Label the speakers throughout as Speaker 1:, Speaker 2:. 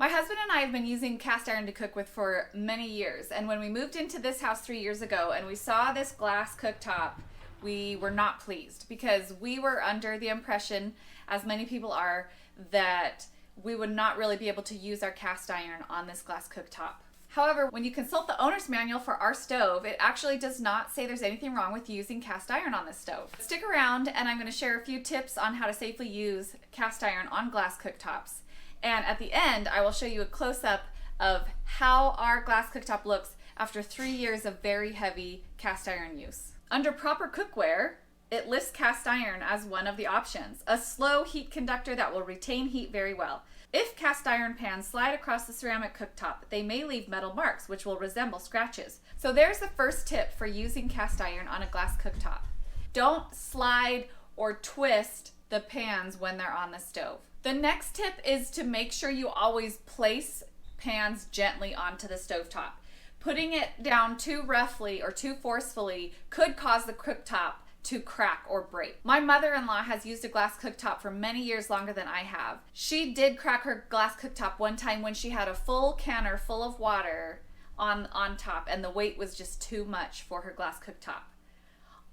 Speaker 1: My husband and I have been using cast iron to cook with for many years, and when we moved into this house 3 years ago and we saw this glass cooktop, we were not pleased because we were under the impression, as many people are, that we would not really be able to use our cast iron on this glass cooktop. However, when you consult the owner's manual for our stove, it actually does not say there's anything wrong with using cast iron on this stove. Stick around and I'm going to share a few tips on how to safely use cast iron on glass cooktops. And at the end, I will show you a close-up of how our glass cooktop looks after 3 years of very heavy cast iron use. Under proper cookware, it lists cast iron as one of the options, a slow heat conductor that will retain heat very well. If cast iron pans slide across the ceramic cooktop, they may leave metal marks, which will resemble scratches. So there's the first tip for using cast iron on a glass cooktop. Don't slide or twist the pans when they're on the stove. The next tip is to make sure you always place pans gently onto the stovetop. Putting it down too roughly or too forcefully could cause the cooktop to crack or break. My mother-in-law has used a glass cooktop for many years longer than I have. She did crack her glass cooktop one time when she had a full canner full of water on top and the weight was just too much for her glass cooktop.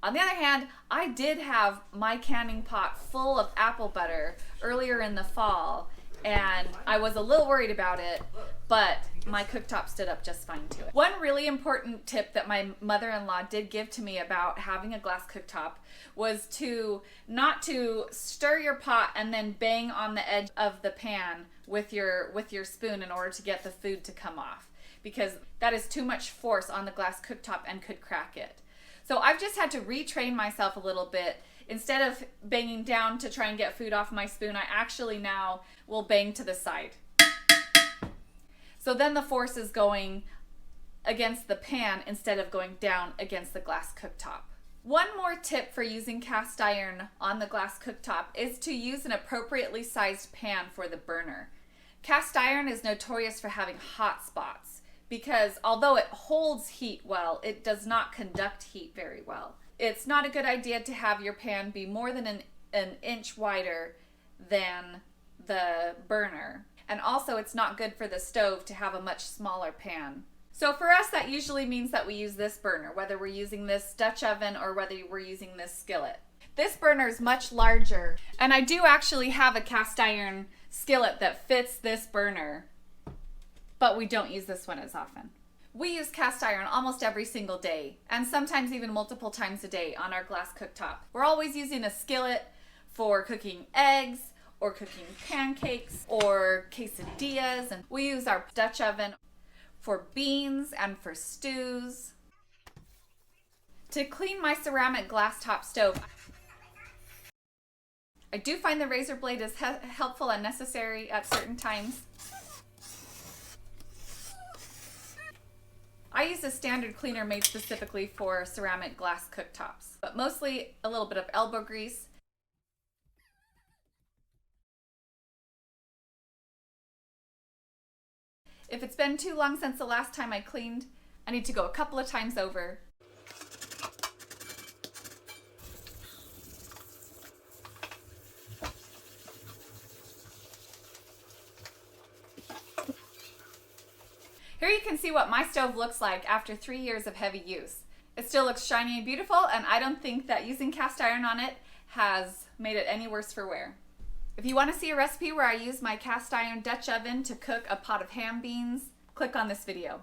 Speaker 1: On the other hand, I did have my canning pot full of apple butter earlier in the fall, and I was a little worried about it, but my cooktop stood up just fine to it. One really important tip that my mother-in-law did give to me about having a glass cooktop was to not to stir your pot and then bang on the edge of the pan with your spoon in order to get the food to come off, because that is too much force on the glass cooktop and could crack it. So I've just had to retrain myself a little bit. Instead of banging down to try and get food off my spoon, I actually now will bang to the side. So then the force is going against the pan instead of going down against the glass cooktop. One more tip for using cast iron on the glass cooktop is to use an appropriately sized pan for the burner. Cast iron is notorious for having hot spots, because although it holds heat well, it does not conduct heat very well. It's not a good idea to have your pan be more than an inch wider than the burner. And also it's not good for the stove to have a much smaller pan. So for us, that usually means that we use this burner, whether we're using this Dutch oven or whether we're using this skillet. This burner is much larger, and I do actually have a cast iron skillet that fits this burner, but we don't use this one as often. We use cast iron almost every single day, and sometimes even multiple times a day on our glass cooktop. We're always using a skillet for cooking eggs, or cooking pancakes, or quesadillas, and we use our Dutch oven for beans and for stews. To clean my ceramic glass top stove, I do find the razor blade is helpful and necessary at certain times. I use a standard cleaner made specifically for ceramic glass cooktops, but mostly a little bit of elbow grease. If it's been too long since the last time I cleaned, I need to go a couple of times over. Here you can see what my stove looks like after 3 years of heavy use. It still looks shiny and beautiful, and I don't think that using cast iron on it has made it any worse for wear. If you want to see a recipe where I use my cast iron Dutch oven to cook a pot of ham beans, click on this video.